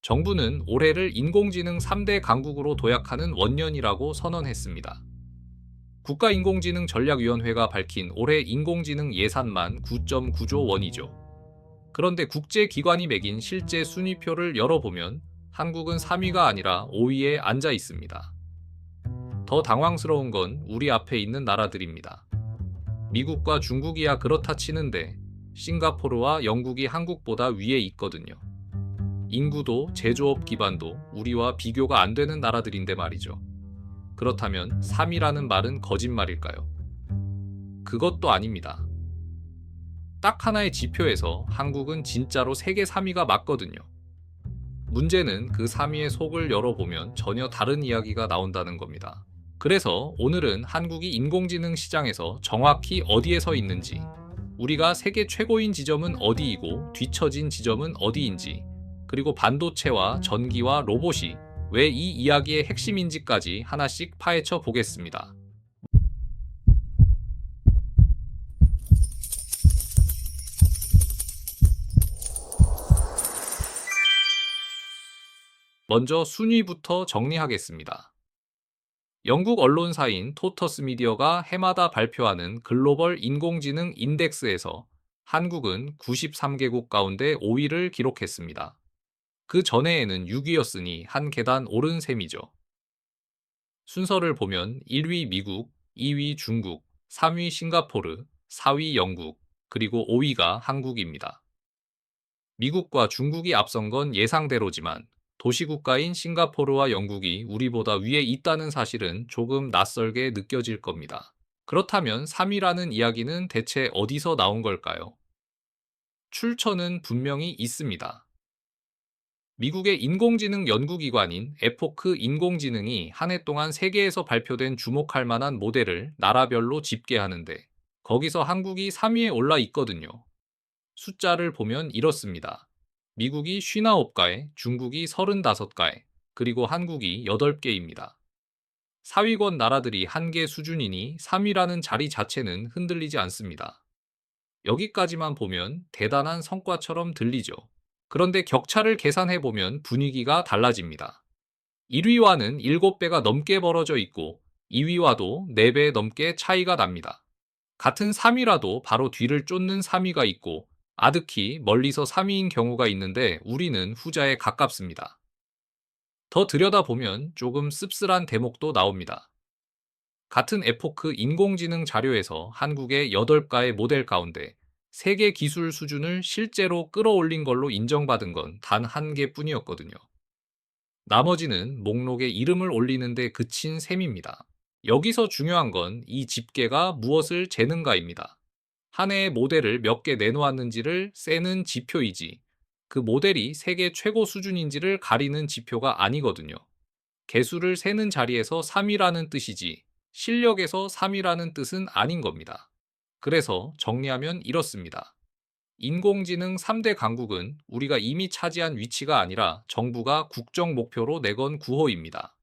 정부는 올해를 인공지능 3대 강국으로 도약하는 원년이라고 선언했습니다. 국가인공지능전략위원회가 밝힌 올해 인공지능 예산만 9.9조 원이죠. 그런데 국제기관이 매긴 실제 순위표를 열어보면 한국은 3위가 아니라 5위에 앉아 있습니다. 더 당황스러운 건 우리 앞에 있는 나라들입니다. 미국과 중국이야 그렇다 치는데 싱가포르와 영국이 한국보다 위에 있거든요. 인구도 제조업 기반도 우리와 비교가 안 되는 나라들인데 말이죠. 그렇다면 3위라는 말은 거짓말일까요? 그것도 아닙니다. 딱 하나의 지표에서 한국은 진짜로 세계 3위가 맞거든요. 문제는 그 3위의 속을 열어보면 전혀 다른 이야기가 나온다는 겁니다. 그래서 오늘은 한국이 인공지능 시장에서 정확히 어디에 서 있는지, 우리가 세계 최고인 지점은 어디이고 뒤처진 지점은 어디인지, 그리고 반도체와 전기와 로봇이 왜 이 이야기의 핵심인지까지 하나씩 파헤쳐 보겠습니다. 먼저 순위부터 정리하겠습니다. 영국 언론사인 토터스 미디어가 해마다 발표하는 글로벌 인공지능 인덱스에서 한국은 93개국 가운데 5위를 기록했습니다. 그 전해에는 6위였으니 한 계단 오른 셈이죠. 순서를 보면 1위 미국, 2위 중국, 3위 싱가포르, 4위 영국, 그리고 5위가 한국입니다. 미국과 중국이 앞선 건 예상대로지만 도시국가인 싱가포르와 영국이 우리보다 위에 있다는 사실은 조금 낯설게 느껴질 겁니다. 그렇다면 3위라는 이야기는 대체 어디서 나온 걸까요? 출처는 분명히 있습니다. 미국의 인공지능 연구기관인 에포크 인공지능이 한 해 동안 세계에서 발표된 주목할 만한 모델을 나라별로 집계하는데 거기서 한국이 3위에 올라 있거든요. 숫자를 보면 이렇습니다. 미국이 59가에, 중국이 35가에, 그리고 한국이 8개입니다. 사위권 나라들이 한 개 수준이니 3위라는 자리 자체는 흔들리지 않습니다. 여기까지만 보면 대단한 성과처럼 들리죠. 그런데 격차를 계산해보면 분위기가 달라집니다. 1위와는 7배가 넘게 벌어져 있고 2위와도 4배 넘게 차이가 납니다. 같은 3위라도 바로 뒤를 쫓는 3위가 있고 아득히 멀리서 3위인 경우가 있는데 우리는 후자에 가깝습니다. 더 들여다보면 조금 씁쓸한 대목도 나옵니다. 같은 에포크 인공지능 자료에서 한국의 8가의 모델 가운데 세계 기술 수준을 실제로 끌어올린 걸로 인정받은 건 단 한 개뿐이었거든요. 나머지는 목록에 이름을 올리는데 그친 셈입니다. 여기서 중요한 건 이 집계가 무엇을 재는가입니다. 한 해의 모델을 몇 개 내놓았는지를 세는 지표이지 그 모델이 세계 최고 수준인지를 가리는 지표가 아니거든요. 개수를 세는 자리에서 3위라는 뜻이지 실력에서 3위라는 뜻은 아닌 겁니다. 그래서 정리하면 이렇습니다. 인공지능 3대 강국은 우리가 이미 차지한 위치가 아니라 정부가 국정 목표로 내건 구호입니다.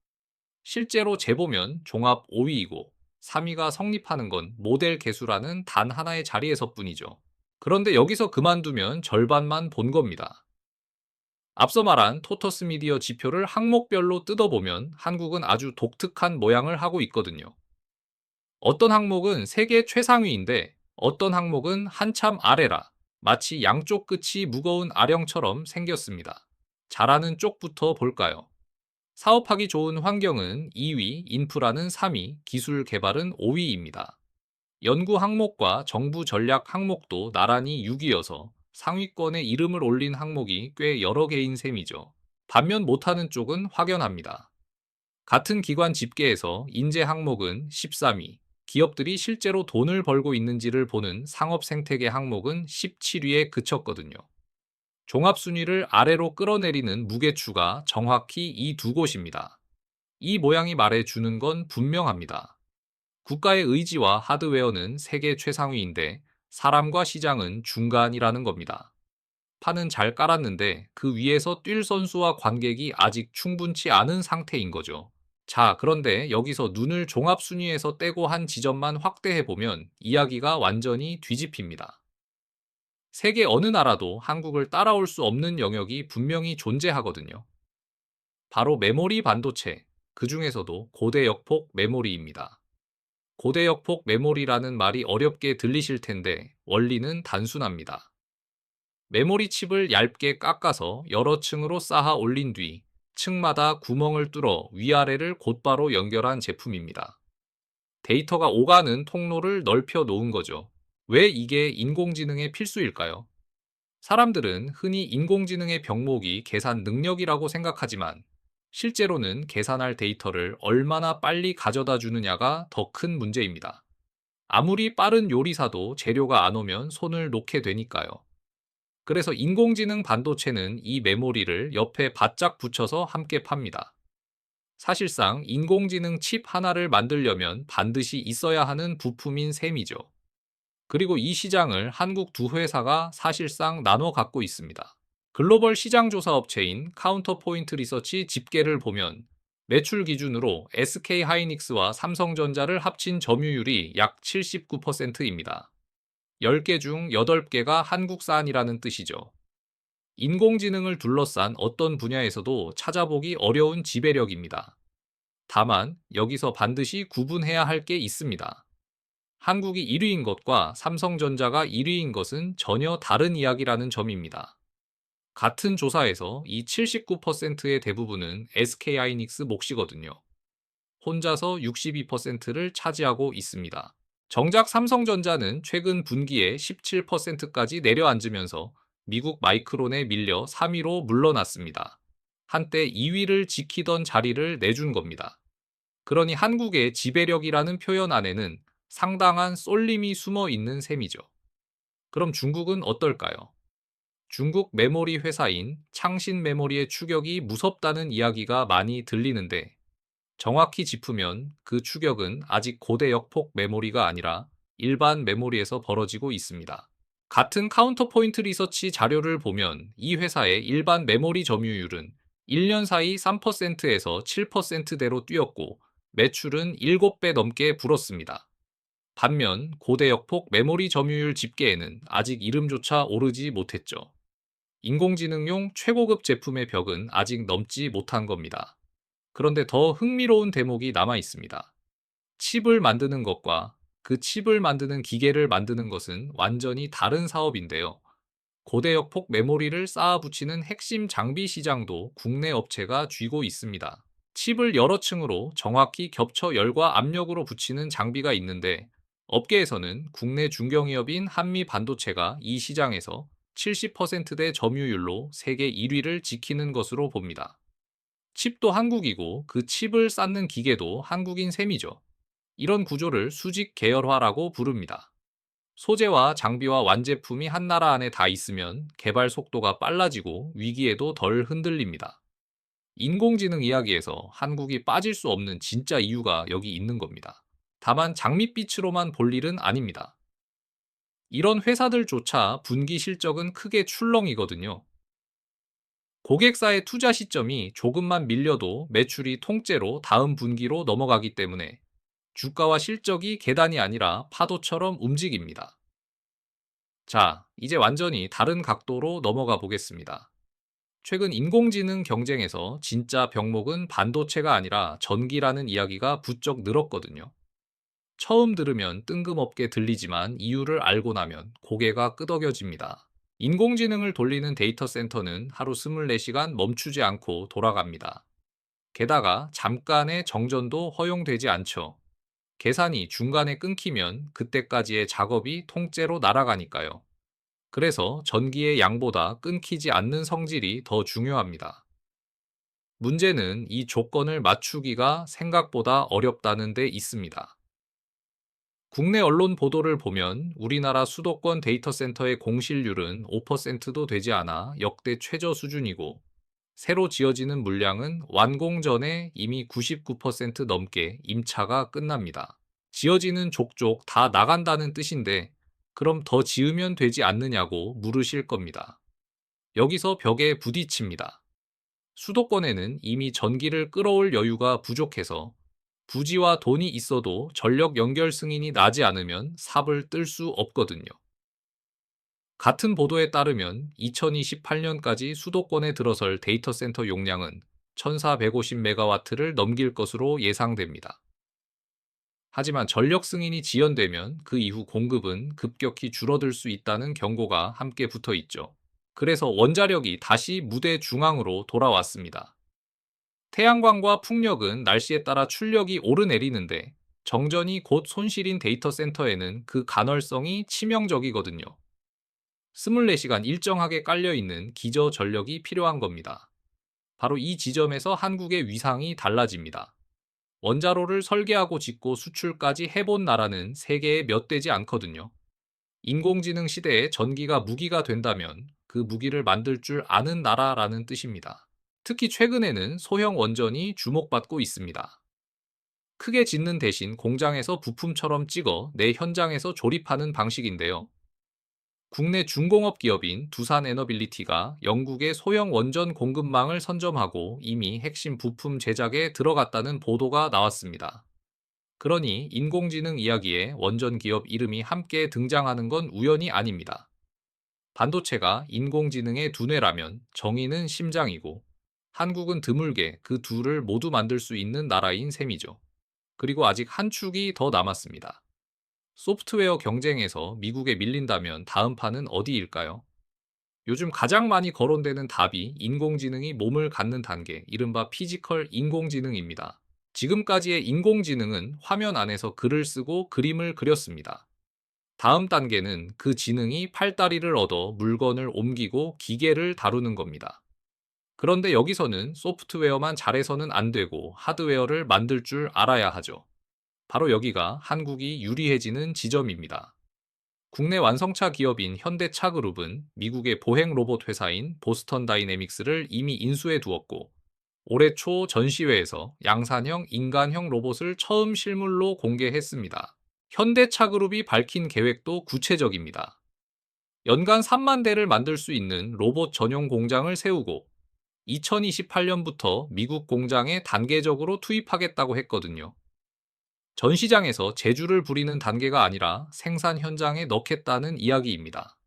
실제로 재보면 종합 5위이고 3위가 성립하는 건 모델 개수라는 단 하나의 자리에서뿐이죠. 그런데 여기서 그만두면 절반만 본 겁니다. 앞서 말한 토터스 미디어 지표를 항목별로 뜯어보면 한국은 아주 독특한 모양을 하고 있거든요. 어떤 항목은 세계 최상위인데 어떤 항목은 한참 아래라 마치 양쪽 끝이 무거운 아령처럼 생겼습니다. 잘하는 쪽부터 볼까요? 사업하기 좋은 환경은 2위, 인프라는 3위, 기술 개발은 5위입니다. 연구 항목과 정부 전략 항목도 나란히 6위여서 상위권에 이름을 올린 항목이 꽤 여러 개인 셈이죠. 반면 못하는 쪽은 확연합니다. 같은 기관 집계에서 인재 항목은 13위, 기업들이 실제로 돈을 벌고 있는지를 보는 상업 생태계 항목은 17위에 그쳤거든요. 종합순위를 아래로 끌어내리는 무게추가 정확히 이 두 곳입니다. 이 모양이 말해주는 건 분명합니다. 국가의 의지와 하드웨어는 세계 최상위인데 사람과 시장은 중간이라는 겁니다. 판은 잘 깔았는데 그 위에서 뛸 선수와 관객이 아직 충분치 않은 상태인 거죠. 자, 그런데 여기서 눈을 종합순위에서 떼고 한 지점만 확대해보면 이야기가 완전히 뒤집힙니다. 세계 어느 나라도 한국을 따라올 수 없는 영역이 분명히 존재하거든요. 바로 메모리 반도체, 그 중에서도 고대역폭 메모리입니다. 고대역폭 메모리라는 말이 어렵게 들리실 텐데 원리는 단순합니다. 메모리 칩을 얇게 깎아서 여러 층으로 쌓아 올린 뒤 층마다 구멍을 뚫어 위아래를 곧바로 연결한 제품입니다. 데이터가 오가는 통로를 넓혀 놓은 거죠. 왜 이게 인공지능의 필수일까요? 사람들은 흔히 인공지능의 병목이 계산 능력이라고 생각하지만 실제로는 계산할 데이터를 얼마나 빨리 가져다 주느냐가 더 큰 문제입니다. 아무리 빠른 요리사도 재료가 안 오면 손을 놓게 되니까요. 그래서 인공지능 반도체는 이 메모리를 옆에 바짝 붙여서 함께 팝니다. 사실상 인공지능 칩 하나를 만들려면 반드시 있어야 하는 부품인 셈이죠. 그리고 이 시장을 한국 두 회사가 사실상 나눠 갖고 있습니다. 글로벌 시장 조사 업체인 카운터포인트 리서치 집계를 보면 매출 기준으로 SK 하이닉스와 삼성전자를 합친 점유율이 약 79%입니다. 10개 중 8개가 한국산이라는 뜻이죠. 인공지능을 둘러싼 어떤 분야에서도 찾아보기 어려운 지배력입니다. 다만 여기서 반드시 구분해야 할 게 있습니다. 한국이 1위인 것과 삼성전자가 1위인 것은 전혀 다른 이야기라는 점입니다. 같은 조사에서 이 79%의 대부분은 SK하이닉스 몫이거든요. 혼자서 62%를 차지하고 있습니다. 정작 삼성전자는 최근 분기에 17%까지 내려앉으면서 미국 마이크론에 밀려 3위로 물러났습니다. 한때 2위를 지키던 자리를 내준 겁니다. 그러니 한국의 지배력이라는 표현 안에는 상당한 쏠림이 숨어 있는 셈이죠. 그럼 중국은 어떨까요? 중국 메모리 회사인 창신 메모리의 추격이 무섭다는 이야기가 많이 들리는데 정확히 짚으면 그 추격은 아직 고대역폭 메모리가 아니라 일반 메모리에서 벌어지고 있습니다. 같은 카운터포인트 리서치 자료를 보면 이 회사의 일반 메모리 점유율은 1년 사이 3%에서 7%대로 뛰었고 매출은 7배 넘게 불었습니다. 반면 고대역폭 메모리 점유율 집계에는 아직 이름조차 오르지 못했죠. 인공지능용 최고급 제품의 벽은 아직 넘지 못한 겁니다. 그런데 더 흥미로운 대목이 남아 있습니다. 칩을 만드는 것과 그 칩을 만드는 기계를 만드는 것은 완전히 다른 사업인데요. 고대역폭 메모리를 쌓아 붙이는 핵심 장비 시장도 국내 업체가 쥐고 있습니다. 칩을 여러 층으로 정확히 겹쳐 열과 압력으로 붙이는 장비가 있는데 업계에서는 국내 중견기업인 한미반도체가 이 시장에서 70%대 점유율로 세계 1위를 지키는 것으로 봅니다. 칩도 한국이고 그 칩을 쌓는 기계도 한국인 셈이죠. 이런 구조를 수직 계열화라고 부릅니다. 소재와 장비와 완제품이 한 나라 안에 다 있으면 개발 속도가 빨라지고 위기에도 덜 흔들립니다. 인공지능 이야기에서 한국이 빠질 수 없는 진짜 이유가 여기 있는 겁니다. 다만 장밋빛으로만 볼 일은 아닙니다. 이런 회사들조차 분기 실적은 크게 출렁이거든요. 고객사의 투자 시점이 조금만 밀려도 매출이 통째로 다음 분기로 넘어가기 때문에 주가와 실적이 계단이 아니라 파도처럼 움직입니다. 자, 이제 완전히 다른 각도로 넘어가 보겠습니다. 최근 인공지능 경쟁에서 진짜 병목은 반도체가 아니라 전기라는 이야기가 부쩍 늘었거든요. 처음 들으면 뜬금없게 들리지만 이유를 알고 나면 고개가 끄덕여집니다. 인공지능을 돌리는 데이터 센터는 하루 24시간 멈추지 않고 돌아갑니다. 게다가 잠깐의 정전도 허용되지 않죠. 계산이 중간에 끊기면 그때까지의 작업이 통째로 날아가니까요. 그래서 전기의 양보다 끊기지 않는 성질이 더 중요합니다. 문제는 이 조건을 맞추기가 생각보다 어렵다는 데 있습니다. 국내 언론 보도를 보면 우리나라 수도권 데이터 센터의 공실률은 5%도 되지 않아 역대 최저 수준이고 새로 지어지는 물량은 완공 전에 이미 99% 넘게 임차가 끝납니다. 지어지는 족족 다 나간다는 뜻인데 그럼 더 지으면 되지 않느냐고 물으실 겁니다. 여기서 벽에 부딪힙니다. 수도권에는 이미 전기를 끌어올 여유가 부족해서 부지와 돈이 있어도 전력 연결 승인이 나지 않으면 삽을 뜰 수 없거든요. 같은 보도에 따르면 2028년까지 수도권에 들어설 데이터 센터 용량은 1450메가와트를 넘길 것으로 예상됩니다. 하지만 전력 승인이 지연되면 그 이후 공급은 급격히 줄어들 수 있다는 경고가 함께 붙어 있죠. 그래서 원자력이 다시 무대 중앙으로 돌아왔습니다. 태양광과 풍력은 날씨에 따라 출력이 오르내리는데 정전이 곧 손실인 데이터 센터에는 그 간헐성이 치명적이거든요. 24시간 일정하게 깔려있는 기저 전력이 필요한 겁니다. 바로 이 지점에서 한국의 위상이 달라집니다. 원자로를 설계하고 짓고 수출까지 해본 나라는 세계에 몇 되지 않거든요. 인공지능 시대에 전기가 무기가 된다면 그 무기를 만들 줄 아는 나라라는 뜻입니다. 특히 최근에는 소형 원전이 주목받고 있습니다. 크게 짓는 대신 공장에서 부품처럼 찍어 내 현장에서 조립하는 방식인데요. 국내 중공업 기업인 두산에너빌리티가 영국의 소형 원전 공급망을 선점하고 이미 핵심 부품 제작에 들어갔다는 보도가 나왔습니다. 그러니 인공지능 이야기에 원전 기업 이름이 함께 등장하는 건 우연이 아닙니다. 반도체가 인공지능의 두뇌라면 정의는 심장이고 한국은 드물게 그 둘을 모두 만들 수 있는 나라인 셈이죠. 그리고 아직 한 축이 더 남았습니다. 소프트웨어 경쟁에서 미국에 밀린다면 다음 판은 어디일까요? 요즘 가장 많이 거론되는 답이 인공지능이 몸을 갖는 단계, 이른바 피지컬 인공지능입니다. 지금까지의 인공지능은 화면 안에서 글을 쓰고 그림을 그렸습니다. 다음 단계는 그 지능이 팔다리를 얻어 물건을 옮기고 기계를 다루는 겁니다. 그런데 여기서는 소프트웨어만 잘해서는 안 되고 하드웨어를 만들 줄 알아야 하죠. 바로 여기가 한국이 유리해지는 지점입니다. 국내 완성차 기업인 현대차그룹은 미국의 보행 로봇 회사인 보스턴 다이내믹스를 이미 인수해 두었고, 올해 초 전시회에서 양산형 인간형 로봇을 처음 실물로 공개했습니다. 현대차그룹이 밝힌 계획도 구체적입니다. 연간 3만 대를 만들 수 있는 로봇 전용 공장을 세우고 2028년부터 미국 공장에 단계적으로 투입하겠다고 했거든요. 전시장에서 제주를 부리는 단계가 아니라 생산 현장에 넣겠다는 이야기입니다.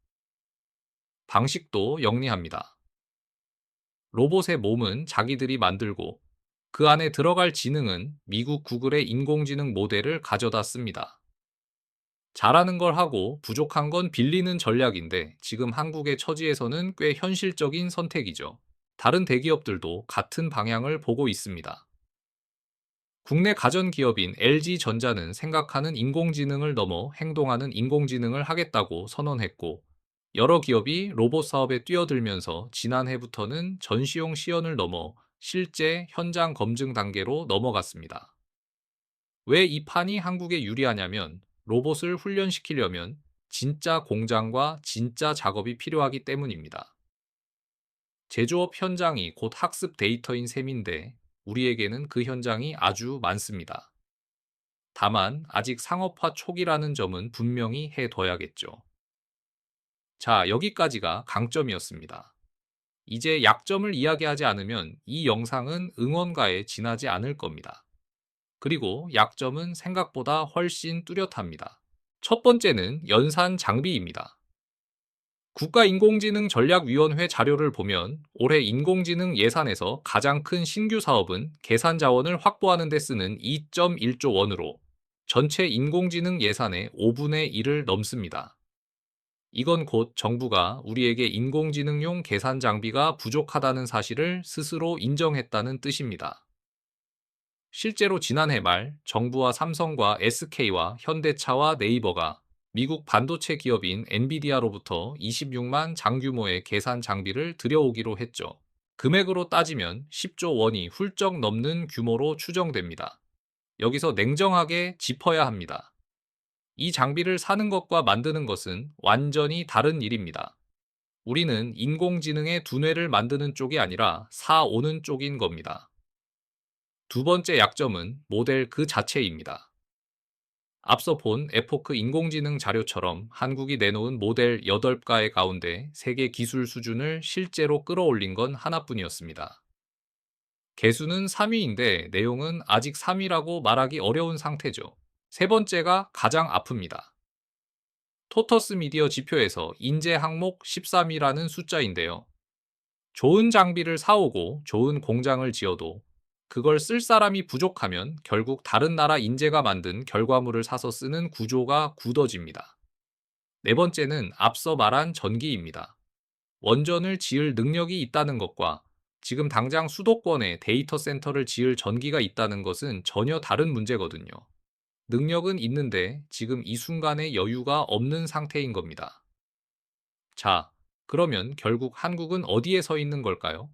방식도 영리합니다. 로봇의 몸은 자기들이 만들고 그 안에 들어갈 지능은 미국 구글의 인공지능 모델을 가져다 씁니다. 잘하는 걸 하고 부족한 건 빌리는 전략인데 지금 한국의 처지에서는 꽤 현실적인 선택이죠. 다른 대기업들도 같은 방향을 보고 있습니다. 국내 가전기업인 LG전자는 생각하는 인공지능을 넘어 행동하는 인공지능을 하겠다고 선언했고, 여러 기업이 로봇 사업에 뛰어들면서 지난해부터는 전시용 시연을 넘어 실제 현장 검증 단계로 넘어갔습니다. 왜 이 판이 한국에 유리하냐면 로봇을 훈련시키려면 진짜 공장과 진짜 작업이 필요하기 때문입니다. 제조업 현장이 곧 학습 데이터인 셈인데 우리에게는 그 현장이 아주 많습니다. 다만 아직 상업화 초기라는 점은 분명히 해둬야겠죠. 자, 여기까지가 강점이었습니다. 이제 약점을 이야기하지 않으면 이 영상은 응원가에 지나지 않을 겁니다. 그리고 약점은 생각보다 훨씬 뚜렷합니다. 첫 번째는 연산 장비입니다. 국가인공지능전략위원회 자료를 보면 올해 인공지능 예산에서 가장 큰 신규 사업은 계산 자원을 확보하는 데 쓰는 2.1조 원으로 전체 인공지능 예산의 5분의 1을 넘습니다. 이건 곧 정부가 우리에게 인공지능용 계산 장비가 부족하다는 사실을 스스로 인정했다는 뜻입니다. 실제로 지난해 말 정부와 삼성과 SK와 현대차와 네이버가 미국 반도체 기업인 엔비디아로부터 26만 장 규모의 계산 장비를 들여오기로 했죠. 금액으로 따지면 10조 원이 훌쩍 넘는 규모로 추정됩니다. 여기서 냉정하게 짚어야 합니다. 이 장비를 사는 것과 만드는 것은 완전히 다른 일입니다. 우리는 인공지능의 두뇌를 만드는 쪽이 아니라 사오는 쪽인 겁니다. 두 번째 약점은 모델 그 자체입니다. 앞서 본 에포크 인공지능 자료처럼 한국이 내놓은 모델 8가의 가운데 세계 기술 수준을 실제로 끌어올린 건 하나뿐이었습니다. 개수는 3위인데 내용은 아직 3위라고 말하기 어려운 상태죠. 세 번째가 가장 아픕니다. 토터스 미디어 지표에서 인재 항목 13위라는 숫자인데요. 좋은 장비를 사오고 좋은 공장을 지어도 그걸 쓸 사람이 부족하면 결국 다른 나라 인재가 만든 결과물을 사서 쓰는 구조가 굳어집니다. 네 번째는 앞서 말한 전기입니다. 원전을 지을 능력이 있다는 것과 지금 당장 수도권에 데이터 센터를 지을 전기가 있다는 것은 전혀 다른 문제거든요. 능력은 있는데 지금 이 순간에 여유가 없는 상태인 겁니다. 자, 그러면 결국 한국은 어디에 서 있는 걸까요?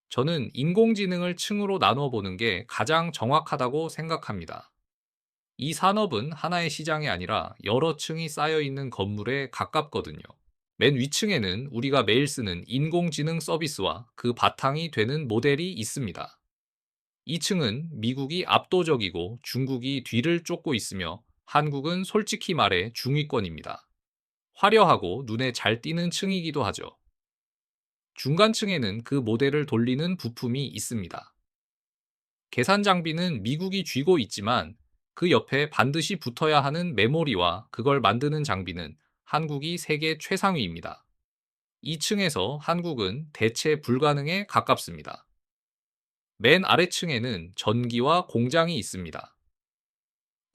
저는 인공지능을 층으로 나누어 보는 게 가장 정확하다고 생각합니다. 이 산업은 하나의 시장이 아니라 여러 층이 쌓여 있는 건물에 가깝거든요. 맨 위층에는 우리가 매일 쓰는 인공지능 서비스와 그 바탕이 되는 모델이 있습니다. 2층은 미국이 압도적이고 중국이 뒤를 쫓고 있으며 한국은 솔직히 말해 중위권입니다. 화려하고 눈에 잘 띄는 층이기도 하죠. 중간층에는 그 모델을 돌리는 부품이 있습니다. 계산 장비는 미국이 쥐고 있지만 그 옆에 반드시 붙어야 하는 메모리와 그걸 만드는 장비는 한국이 세계 최상위입니다. 2층에서 한국은 대체 불가능에 가깝습니다. 맨 아래층에는 전기와 공장이 있습니다.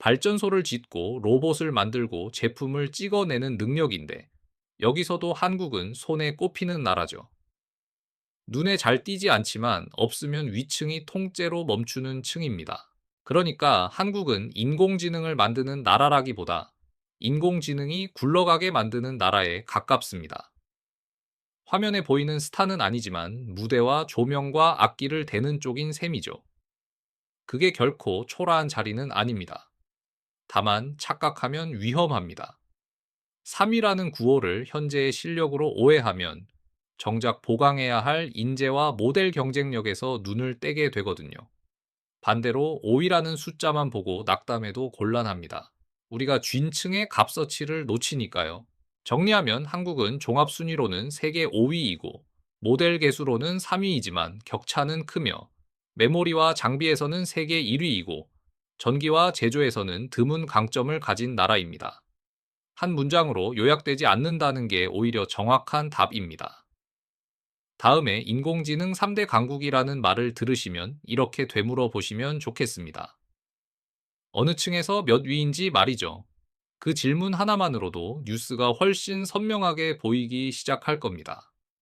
발전소를 짓고 로봇을 만들고 제품을 찍어내는 능력인데 여기서도 한국은 손에 꼽히는 나라죠. 눈에 잘 띄지 않지만 없으면 위층이 통째로 멈추는 층입니다. 그러니까 한국은 인공지능을 만드는 나라라기보다 인공지능이 굴러가게 만드는 나라에 가깝습니다. 화면에 보이는 스타는 아니지만 무대와 조명과 악기를 대는 쪽인 셈이죠. 그게 결코 초라한 자리는 아닙니다. 다만 착각하면 위험합니다. 3위라는 구호를 현재의 실력으로 오해하면 정작 보강해야 할 인재와 모델 경쟁력에서 눈을 떼게 되거든요. 반대로 5위라는 숫자만 보고 낙담해도 곤란합니다. 우리가 쥔층의 값어치를 놓치니까요. 정리하면 한국은 종합순위로는 세계 5위이고 모델 개수로는 3위이지만 격차는 크며 메모리와 장비에서는 세계 1위이고 전기와 제조에서는 드문 강점을 가진 나라입니다. 한 문장으로 요약되지 않는다는 게 오히려 정확한 답입니다. 다음에 인공지능 3대 강국이라는 말을 들으시면 이렇게 되물어 보시면 좋겠습니다. 어느 층에서 몇 위인지 말이죠. 그 질문 하나만으로도 뉴스가 훨씬 선명하게 보이기 시작할 겁니다.